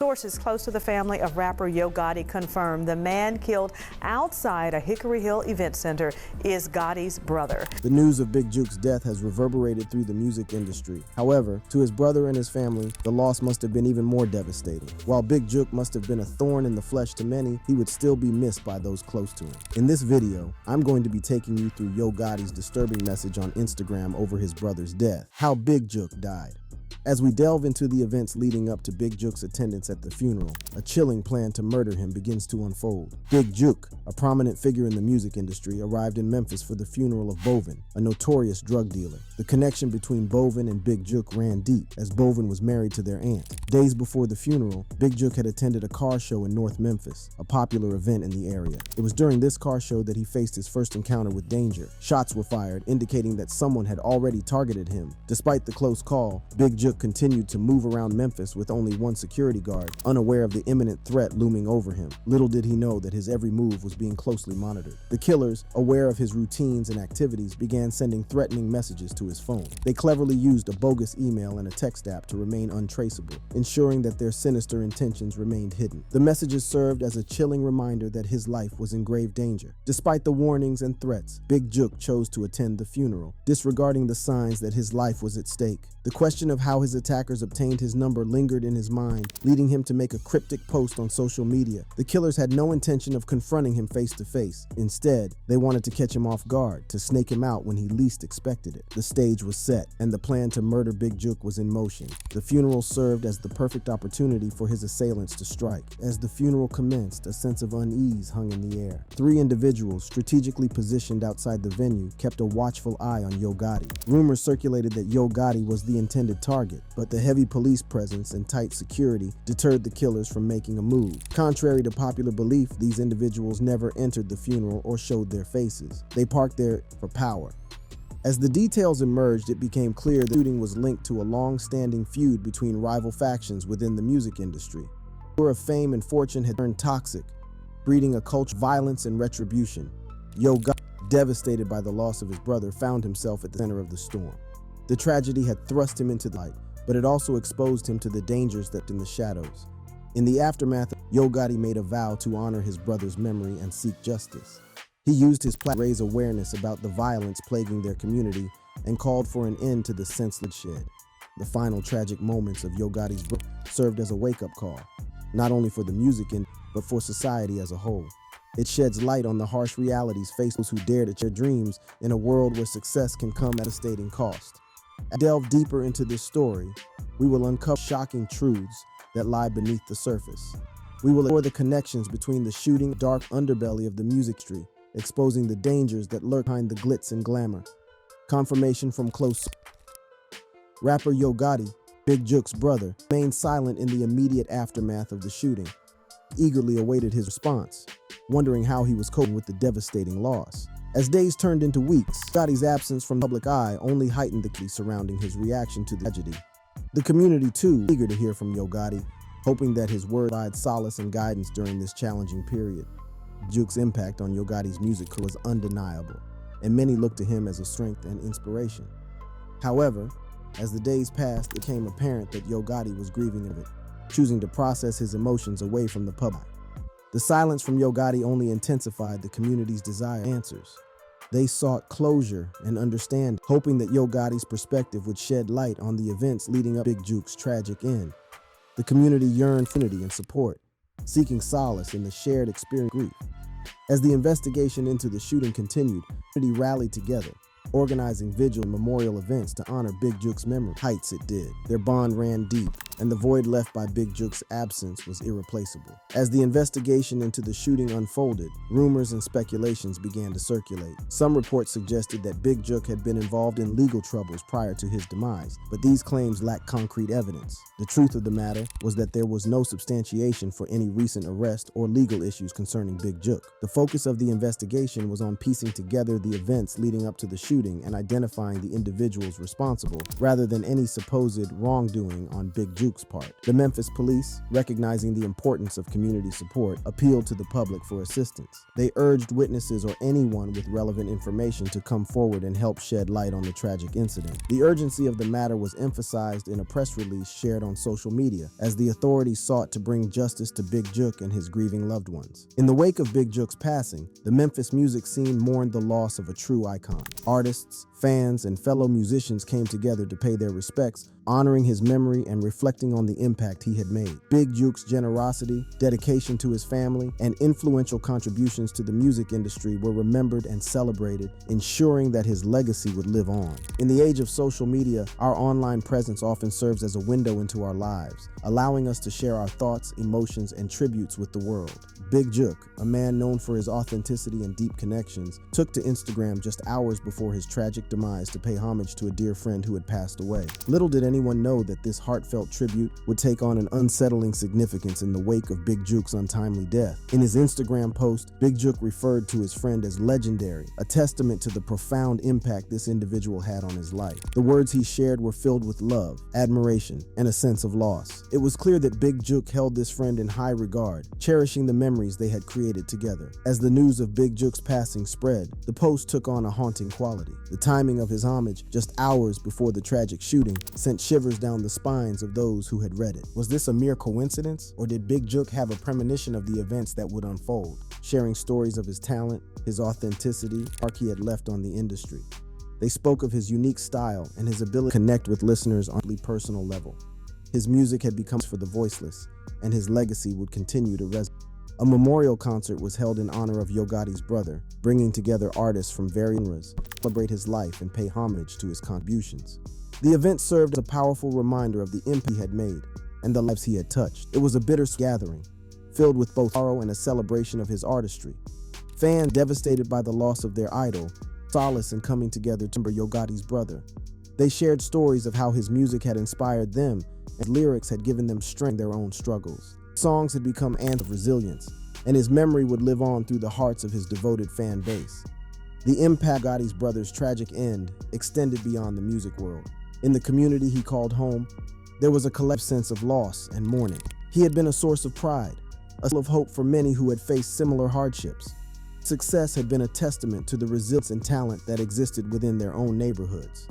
Sources close to the family of rapper Yo Gotti confirm the man killed outside a Hickory Hill event center is Gotti's brother. The news of Big Juke's death has reverberated through the music industry. However, to his brother and his family, the loss must have been even more devastating. While Big Juke must have been a thorn in the flesh to many, he would still be missed by those close to him. In this video, I'm going to be taking you through Yo Gotti's disturbing message on Instagram over his brother's death, how Big Juke died. As we delve into the events leading up to Big Juke's attendance at the funeral, a chilling plan to murder him begins to unfold. Big Juke, a prominent figure in the music industry, arrived in Memphis for the funeral of Bovin, a notorious drug dealer. The connection between Bovin and Big Juke ran deep, as Bovin was married to their aunt. Days before the funeral, Big Juke had attended a car show in North Memphis, a popular event in the area. It was during this car show that he faced his first encounter with danger. Shots were fired, indicating that someone had already targeted him. Despite the close call, Big Juke continued to move around Memphis with only one security guard, unaware of the imminent threat looming over him. Little did he know that his every move was being closely monitored. The killers, aware of his routines and activities, began sending threatening messages to his phone. They cleverly used a bogus email and a text app to remain untraceable, ensuring that their sinister intentions remained hidden. The messages served as a chilling reminder that his life was in grave danger. Despite the warnings and threats, Big Juke chose to attend the funeral, disregarding the signs that his life was at stake. The question of how his attackers obtained his number lingered in his mind, leading him to make a cryptic post on social media. The killers had no intention of confronting him face to face. Instead, they wanted to catch him off guard, to snake him out when he least expected it. The stage was set, and the plan to murder Big Juke was in motion. The funeral served as the perfect opportunity for his assailants to strike. As the funeral commenced, a sense of unease hung in the air. Three individuals, strategically positioned outside the venue, kept a watchful eye on Yo Gotti. Rumors circulated that Yo Gotti was the intended target, but the heavy police presence and tight security deterred the killers from making a move. Contrary to popular belief, these individuals never entered the funeral or showed their faces. They parked there for power. As the details emerged, it became clear the shooting was linked to a long-standing feud between rival factions within the music industry. The lure of fame and fortune had turned toxic, breeding a culture of violence and retribution. Yo Gotti, devastated by the loss of his brother, found himself at the center of the storm. The tragedy had thrust him into the light, but it also exposed him to the dangers that in the shadows. In the aftermath, Yo Gotti made a vow to honor his brother's memory and seek justice. He used his platform to raise awareness about the violence plaguing their community and called for an end to the senseless shed. The final tragic moments of Yo Gotti's birth served as a wake-up call, not only for the music industry, but for society as a whole. It sheds light on the harsh realities faced by those who dare to chase dreams in a world where success can come at a devastating cost. As we delve deeper into this story, we will uncover shocking truths that lie beneath the surface. We will explore the connections between the shooting and dark underbelly of the music industry, exposing the dangers that lurk behind the glitz and glamour. Confirmation from close. Rapper Yo Gotti, Big Juke's brother, remained silent in the immediate aftermath of the shooting. He eagerly awaited his response, wondering how he was coping with the devastating loss. As days turned into weeks, Gotti's absence from the public eye only heightened the case surrounding his reaction to the tragedy. The community, too, was eager to hear from Yo Gotti, hoping that his words would provide solace and guidance during this challenging period. Juke's impact on Yo Gotti's music career was undeniable, and many looked to him as a strength and inspiration. However, as the days passed, it became apparent that Yo Gotti was grieving of it, choosing to process his emotions away from the public. The silence from Yo Gotti only intensified the community's desire for answers. They sought closure and understanding, hoping that Yo Gotti's perspective would shed light on the events leading up to Big Juke's tragic end. The community yearned for unity and support, seeking solace in the shared experience of grief. As the investigation into the shooting continued, the community rallied together, organizing vigil and memorial events to honor Big Juke's memory. Heights it did. Their bond ran deep, and the void left by Big Juke's absence was irreplaceable. As the investigation into the shooting unfolded, rumors and speculations began to circulate. Some reports suggested that Big Juke had been involved in legal troubles prior to his demise, but these claims lacked concrete evidence. The truth of the matter was that there was no substantiation for any recent arrest or legal issues concerning Big Juke. The focus of the investigation was on piecing together the events leading up to the shooting and identifying the individuals responsible, rather than any supposed wrongdoing on Big Juke's Juke's part. The Memphis police, recognizing the importance of community support, appealed to the public for assistance. They urged witnesses or anyone with relevant information to come forward and help shed light on the tragic incident. The urgency of the matter was emphasized in a press release shared on social media as the authorities sought to bring justice to Big Juke and his grieving loved ones. In the wake of Big Juke's passing, the Memphis music scene mourned the loss of a true icon. Artists, fans, and fellow musicians came together to pay their respects, honoring his memory and reflecting on the impact he had made. Big Juke's generosity, dedication to his family, and influential contributions to the music industry were remembered and celebrated, ensuring that his legacy would live on. In the age of social media, our online presence often serves as a window into our lives, allowing us to share our thoughts, emotions, and tributes with the world. Big Juke, a man known for his authenticity and deep connections, took to Instagram just hours before his tragic demise to pay homage to a dear friend who had passed away. Little did anyone know that this heartfelt tribute would take on an unsettling significance in the wake of Big Juke's untimely death. In his Instagram post, Big Juke referred to his friend as legendary, a testament to the profound impact this individual had on his life. The words he shared were filled with love, admiration, and a sense of loss. It was clear that Big Juke held this friend in high regard, cherishing the memories they had created together. As the news of Big Juke's passing spread, the post took on a haunting quality. The timing of his homage, just hours before the tragic shooting, sent shivers down the spines of those who had read it. Was this a mere coincidence, or did Big Juke have a premonition of the events that would unfold, sharing stories of his talent, his authenticity, mark he had left on the industry? They spoke of his unique style and his ability to connect with listeners on a personal level. His music had become for the voiceless, and his legacy would continue to resonate. A memorial concert was held in honor of Yo Gotti's brother, bringing together artists from various genres to celebrate his life and pay homage to his contributions. The event served as a powerful reminder of the impact he had made and the lives he had touched. It was a bittersweet gathering, filled with both sorrow and a celebration of his artistry. Fans devastated by the loss of their idol, solace in coming together to remember Yo Gotti's brother. They shared stories of how his music had inspired them and lyrics had given them strength in their own struggles. Songs had become anthems of resilience, and his memory would live on through the hearts of his devoted fan base. The impact of Gotti's brother's tragic end extended beyond the music world. In the community he called home, there was a collective sense of loss and mourning. He had been a source of pride, a source of hope for many who had faced similar hardships. Success had been a testament to the resilience and talent that existed within their own neighborhoods.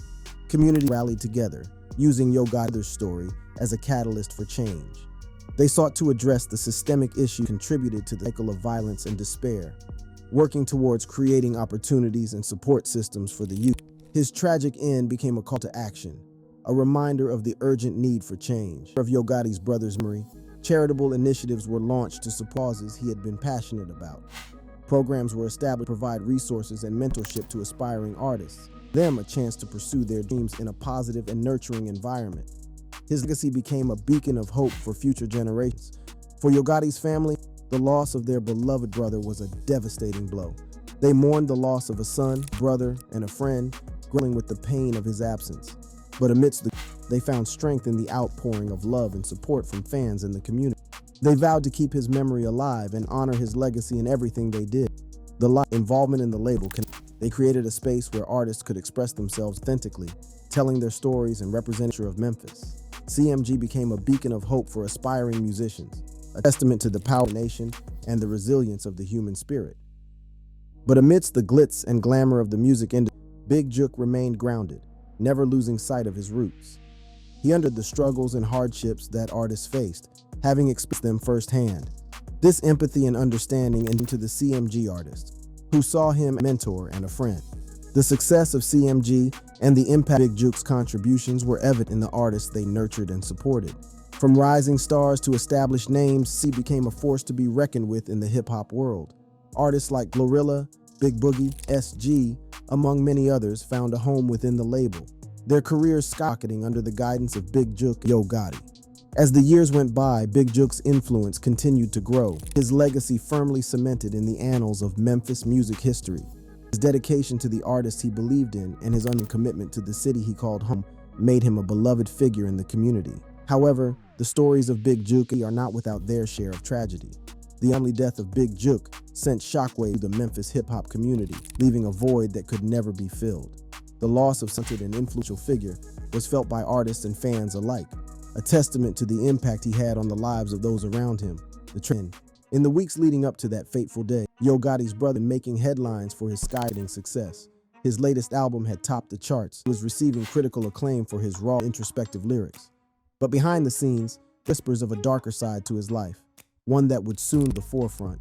Community rallied together, using Yo Gotti's story as a catalyst for change. They sought to address the systemic issue contributed to the cycle of violence and despair, working towards creating opportunities and support systems for the youth. His tragic end became a call to action, a reminder of the urgent need for change. Of Yo Gotti's brother's memory, charitable initiatives were launched to support causes he had been passionate about. Programs were established to provide resources and mentorship to aspiring artists, them a chance to pursue their dreams in a positive and nurturing environment. His legacy became a beacon of hope for future generations. For Yo Gotti's family, the loss of their beloved brother was a devastating blow. They mourned the loss of a son, brother, and a friend, grappling with the pain of his absence. But they found strength in the outpouring of love and support from fans in the community. They vowed to keep his memory alive and honor his legacy in everything they did. The involvement in the label, they created a space where artists could express themselves authentically, telling their stories and representing of Memphis. CMG became a beacon of hope for aspiring musicians, a testament to the power of the nation and the resilience of the human spirit. But amidst the glitz and glamour of the music industry, Big Juke remained grounded, never losing sight of his roots. He understood the struggles and hardships that artists faced, having experienced them firsthand. This empathy and understanding into the CMG artist, who saw him as a mentor and a friend. The success of CMG and the impact of Big Juke's contributions were evident in the artists they nurtured and supported. From rising stars to established names, C became a force to be reckoned with in the hip-hop world. Artists like Glorilla, Big Boogie, SG, among many others, found a home within the label, their careers skyrocketing under the guidance of Big Juke and Yo Gotti. As the years went by, Big Juke's influence continued to grow, his legacy firmly cemented in the annals of Memphis music history. His dedication to the artists he believed in and his unwavering commitment to the city he called home made him a beloved figure in the community. However, the stories of Big Juke are not without their share of tragedy. The untimely death of Big Juke sent shockwaves through the Memphis hip-hop community, leaving a void that could never be filled. The loss of such an influential figure was felt by artists and fans alike, a testament to the impact he had on the lives of those around him. In the weeks leading up to that fateful day, Yo Gotti's brother making headlines for his skyrocketing success. His latest album had topped the charts. He was receiving critical acclaim for his raw, introspective lyrics. But behind the scenes, whispers of a darker side to his life, one that would soon be the forefront.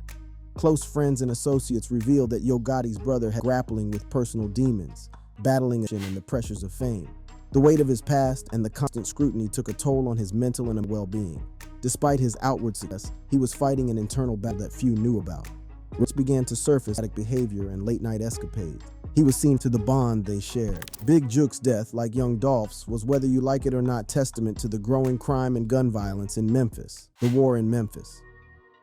Close friends and associates revealed that Yo Gotti's brother had grappling with personal demons, battling addiction and the pressures of fame. The weight of his past and the constant scrutiny took a toll on his mental and well-being. Despite his outward success, he was fighting an internal battle that few knew about, which began to surface erratic behavior and late-night escapades. He was seen to the bond they shared. Big Juke's death, like young Dolph's, was, whether you like it or not, testament to the growing crime and gun violence in Memphis. The war in Memphis.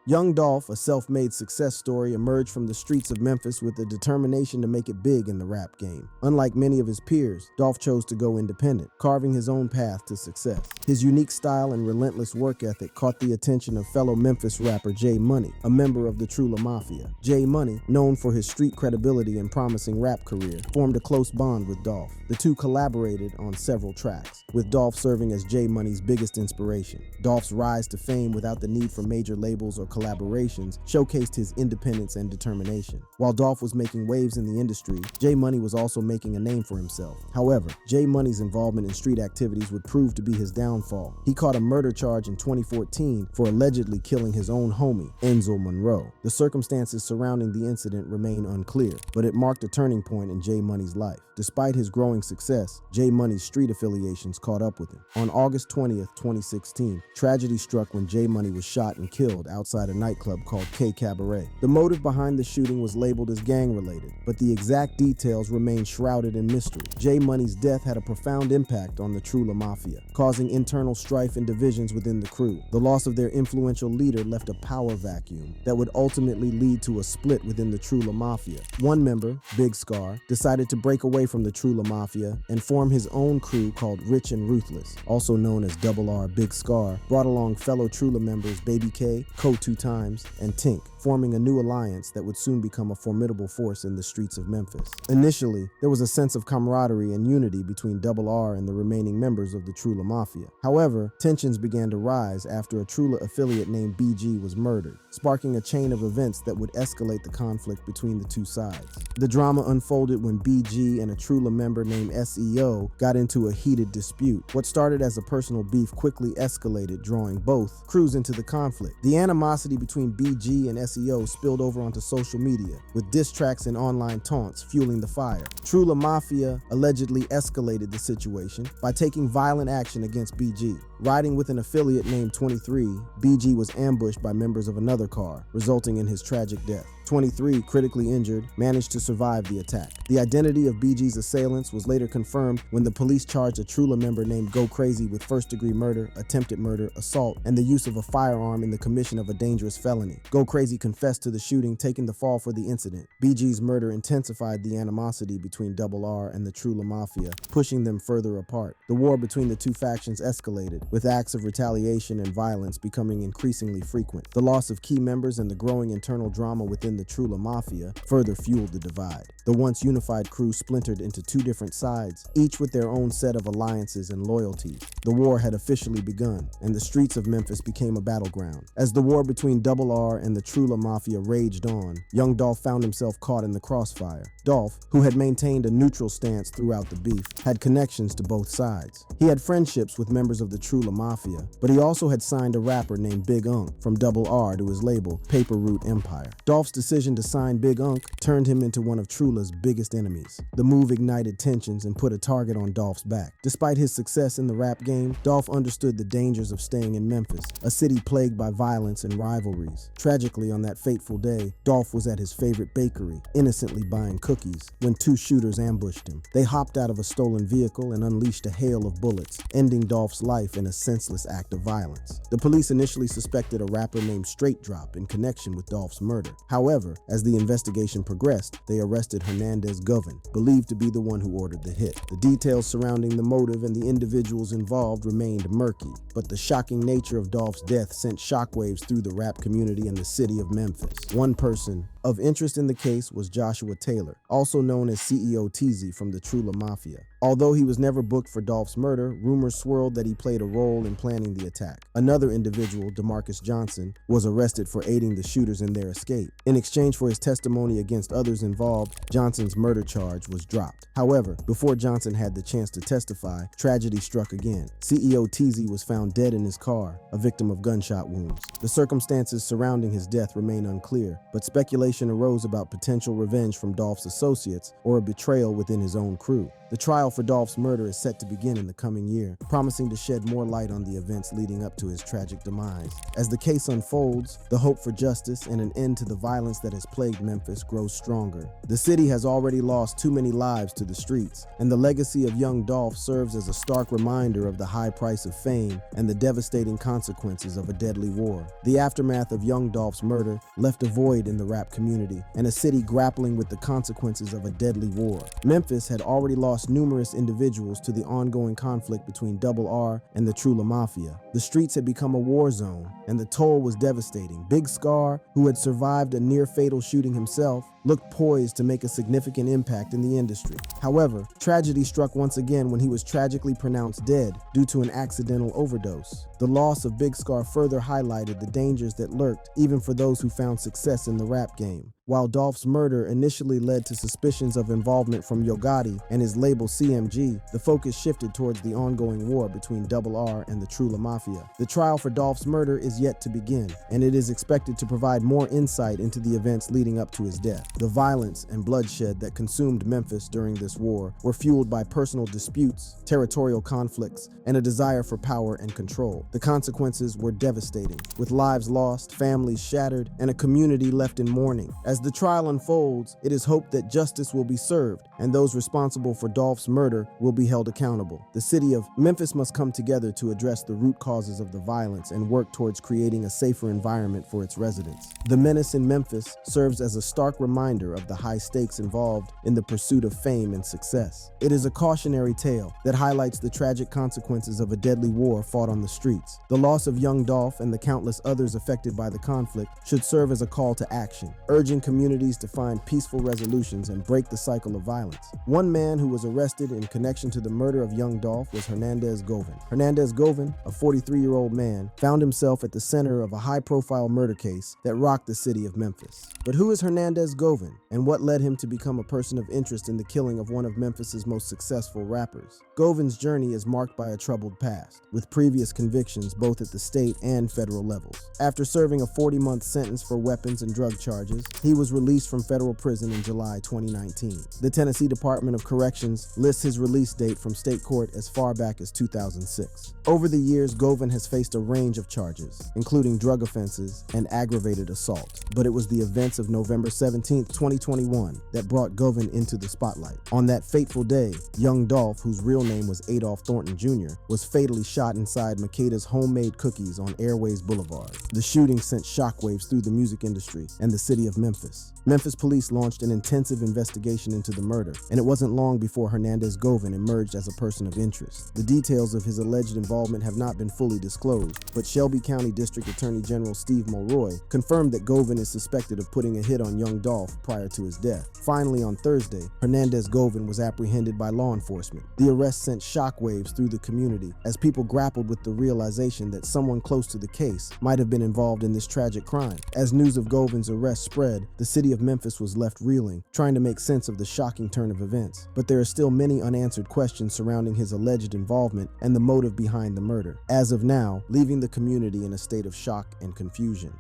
Young Dolph, a self-made success story, emerged from the streets of Memphis with the determination to make it big in the rap game. Unlike many of his peers, Dolph chose to go independent, carving his own path to success. His unique style and relentless work ethic caught the attention of fellow Memphis rapper J Money, a member of the Trula Mafia. J Money, known for his street credibility and promising rap career, formed a close bond with Dolph. The two collaborated on several tracks, with Dolph serving as J Money's biggest inspiration. Dolph's rise to fame without the need for major labels or collaborations showcased his independence and determination. While Dolph was making waves in the industry, J Money was also making a name for himself. However, J Money's involvement in street activities would prove to be his downfall. He caught a murder charge in 2014 for allegedly killing his own homie, Enzo Monroe. The circumstances surrounding the incident remain unclear, but it marked a turning point in J Money's life. Despite his growing success, J Money's street affiliations caught up with him. On August 20th, 2016, tragedy struck when J Money was shot and killed outside a nightclub called K Cabaret. The motive behind the shooting was labeled as gang-related, but the exact details remain shrouded in mystery. J Money's death had a profound impact on the Trula Mafia, causing internal strife and divisions within the crew. The loss of their influential leader left a power vacuum that would ultimately lead to a split within the Trula Mafia. One member, Big Scar, decided to break away from the Trula Mafia and form his own crew called Rich and Ruthless, also known as Double R. Big Scar brought along fellow Trula members Baby K, Co 2 Times, and Tink, forming a new alliance that would soon become a formidable force in the streets of Memphis. Initially, there was a sense of camaraderie and unity between Double R and the remaining members of the Trula Mafia. However, tensions began to rise after a Trula affiliate named BG was murdered, sparking a chain of events that would escalate the conflict between the two sides. The drama unfolded when BG and a Trula member named SEO got into a heated dispute. What started as a personal beef quickly escalated, drawing both crews into the conflict. The animosity between BG and SEO spilled over onto social media, with diss tracks and online taunts fueling the fire. Trula Mafia allegedly escalated the situation by taking violent action against BG. Riding with an affiliate named 23, BG was ambushed by members of another car, resulting in his tragic death. 23, critically injured, managed to survive the attack. The identity of BG's assailants was later confirmed when the police charged a Trula member named Go Crazy with first-degree murder, attempted murder, assault, and the use of a firearm in the commission of a dangerous felony. Go Crazy confessed to the shooting, taking the fall for the incident. BG's murder intensified the animosity between Double R and the Trula Mafia, pushing them further apart. The war between the two factions escalated, with acts of retaliation and violence becoming increasingly frequent. The loss of key members and the growing internal drama within the Trula Mafia further fueled the divide. The once unified crew splintered into two different sides, each with their own set of alliances and loyalties. The war had officially begun, and the streets of Memphis became a battleground. As the war between Double R and the Trula Mafia raged on, young Dolph found himself caught in the crossfire. Dolph, who had maintained a neutral stance throughout the beef, had connections to both sides. He had friendships with members of the Trula Mafia, but he also had signed a rapper named Big Unk from Double R to his label, Paper Route Empire. Dolph's decision to sign Big Unk turned him into one of Trula's biggest enemies. The move ignited tensions and put a target on Dolph's back. Despite his success in the rap game, Dolph understood the dangers of staying in Memphis, a city plagued by violence and rivalries. Tragically, on that fateful day, Dolph was at his favorite bakery, innocently buying cookies, when two shooters ambushed him. They hopped out of a stolen vehicle and unleashed a hail of bullets, ending Dolph's life in a senseless act of violence. The police initially suspected a rapper named Straight Drop in connection with Dolph's murder. However, as the investigation progressed, they arrested Hernandez Govan, believed to be the one who ordered the hit. The details surrounding the motive and the individuals involved remained murky, but the shocking nature of Dolph's death sent shockwaves through the rap community and the city of Memphis. One person Of interest in the case was Joshua Taylor, also known as CEO TZ from the Trula Mafia. Although he was never booked for Dolph's murder, rumors swirled that he played a role in planning the attack. Another individual, DeMarcus Johnson, was arrested for aiding the shooters in their escape. In exchange for his testimony against others involved, Johnson's murder charge was dropped. However, before Johnson had the chance to testify, tragedy struck again. CEO TZ was found dead in his car, a victim of gunshot wounds. The circumstances surrounding his death remain unclear, but speculation arose about potential revenge from Dolph's associates or a betrayal within his own crew. The trial for Dolph's murder is set to begin in the coming year, promising to shed more light on the events leading up to his tragic demise. As the case unfolds, the hope for justice and an end to the violence that has plagued Memphis grows stronger. The city has already lost too many lives to the streets, and the legacy of young Dolph serves as a stark reminder of the high price of fame and the devastating consequences of a deadly war. The aftermath of young Dolph's murder left a void in the rap community and a city grappling with the consequences of a deadly war. Memphis had already lost numerous individuals to the ongoing conflict between Double R and the Trula Mafia. The streets had become a war zone, and the toll was devastating. Big Scar, who had survived a near-fatal shooting himself, looked poised to make a significant impact in the industry. However, tragedy struck once again when he was tragically pronounced dead due to an accidental overdose. The loss of Big Scar further highlighted the dangers that lurked even for those who found success in the rap game. While Dolph's murder initially led to suspicions of involvement from Gotti and his label CMG, the focus shifted towards the ongoing war between Double R and the Trula Mafia. The trial for Dolph's murder is yet to begin, and it is expected to provide more insight into the events leading up to his death. The violence and bloodshed that consumed Memphis during this war were fueled by personal disputes, territorial conflicts, and a desire for power and control. The consequences were devastating, with lives lost, families shattered, and a community left in mourning. As the trial unfolds, it is hoped that justice will be served and those responsible for Dolph's murder will be held accountable. The city of Memphis must come together to address the root causes of the violence and work towards creating a safer environment for its residents. The menace in Memphis serves as a stark reminder of the high stakes involved in the pursuit of fame and success. It is a cautionary tale that highlights the tragic consequences of a deadly war fought on the streets. The loss of young Dolph and the countless others affected by the conflict should serve as a call to action, urging communities to find peaceful resolutions and break the cycle of violence. One man who was arrested in connection to the murder of young Dolph was Hernandez Govan. Hernandez Govan, a 43-year-old man, found himself at the center of a high-profile murder case that rocked the city of Memphis. But who is Hernandez Govan, and what led him to become a person of interest in the killing of one of Memphis's most successful rappers? Govan's journey is marked by a troubled past, with previous convictions both at the state and federal levels. After serving a 40-month sentence for weapons and drug charges, he was released from federal prison in July 2019. The Tennessee Department of Corrections lists his release date from state court as far back as 2006. Over the years, Govan has faced a range of charges, including drug offenses and aggravated assault. But it was the events of November 17, 2021 that brought Govan into the spotlight. On that fateful day, young Dolph, whose real name was Adolph Thornton Jr., was fatally shot inside Makeda's homemade cookies on Airways Boulevard. The shooting sent shockwaves through the music industry and the city of Memphis. Memphis police launched an intensive investigation into the murder, and it wasn't long before Hernandez Govan emerged as a person of interest. The details of his alleged involvement have not been fully disclosed, but Shelby County District Attorney General Steve Mulroy confirmed that Govan is suspected of putting a hit on young Dolph prior to his death. Finally, on Thursday, Hernandez Govan was apprehended by law enforcement. The arrest sent shockwaves through the community as people grappled with the realization that someone close to the case might have been involved in this tragic crime. As news of Govan's arrest spread, the city of Memphis was left reeling, trying to make sense of the shocking turn of events. But there are still many unanswered questions surrounding his alleged involvement and the motive behind the murder, as of now, leaving the community in a state of shock and confusion.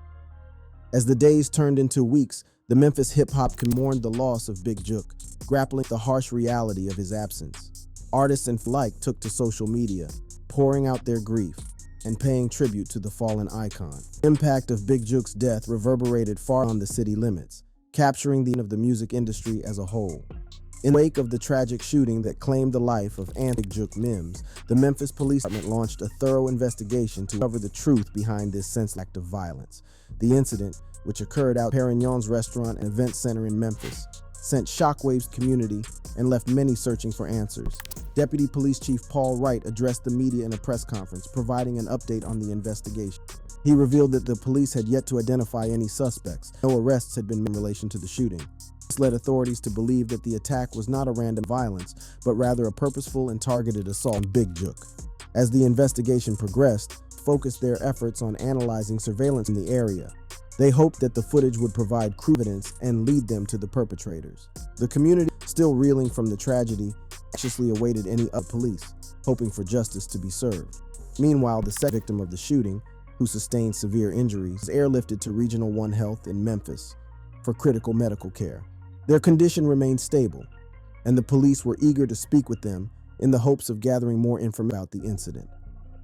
As the days turned into weeks, the Memphis hip-hop mourned the loss of Big Jook, grappling with the harsh reality of his absence. Artists and alike took to social media, pouring out their grief and paying tribute to the fallen icon. The impact of Big Jook's death reverberated far beyond the city limits, capturing the end of the music industry as a whole. In the wake of the tragic shooting that claimed the life of Big Jook Mims, the Memphis Police Department launched a thorough investigation to uncover the truth behind this senseless act of violence. The incident, which occurred out at Perignon's restaurant and event center in Memphis, sent shockwaves to the community and left many searching for answers. Deputy Police Chief Paul Wright addressed the media in a press conference, providing an update on the investigation. He revealed that the police had yet to identify any suspects. No arrests had been made in relation to the shooting. This led authorities to believe that the attack was not a random violence, but rather a purposeful and targeted assault on Big Juk. As the investigation progressed, focused their efforts on analyzing surveillance in the area. They hoped that the footage would provide crucial evidence and lead them to the perpetrators. The community, still reeling from the tragedy, anxiously awaited any of police, hoping for justice to be served. Meanwhile, the second victim of the shooting, who sustained severe injuries, was airlifted to Regional 1 Health in Memphis for critical medical care. Their condition remained stable, and the police were eager to speak with them in the hopes of gathering more information about the incident.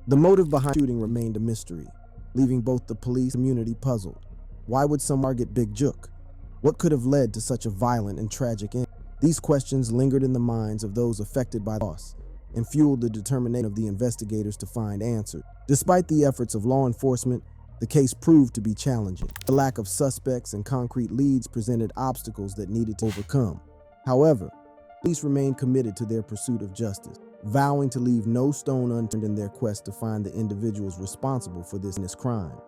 The motive behind the shooting remained a mystery, leaving both the police and community puzzled. Why would someone target Big Juk? What could have led to such a violent and tragic end? These questions lingered in the minds of those affected by the loss and fueled the determination of the investigators to find answers. Despite the efforts of law enforcement, the case proved to be challenging. The lack of suspects and concrete leads presented obstacles that needed to be overcome. However, police remained committed to their pursuit of justice, vowing to leave no stone unturned in their quest to find the individuals responsible for this crime.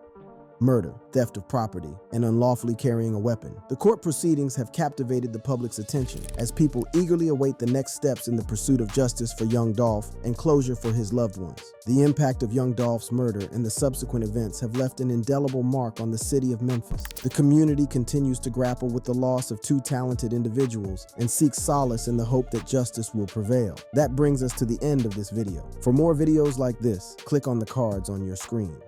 Murder, theft of property, and unlawfully carrying a weapon. The court proceedings have captivated the public's attention as people eagerly await the next steps in the pursuit of justice for young Dolph and closure for his loved ones. The impact of young Dolph's murder and the subsequent events have left an indelible mark on the city of Memphis. The community continues to grapple with the loss of two talented individuals and seeks solace in the hope that justice will prevail. That brings us to the end of this video. For more videos like this, click on the cards on your screen.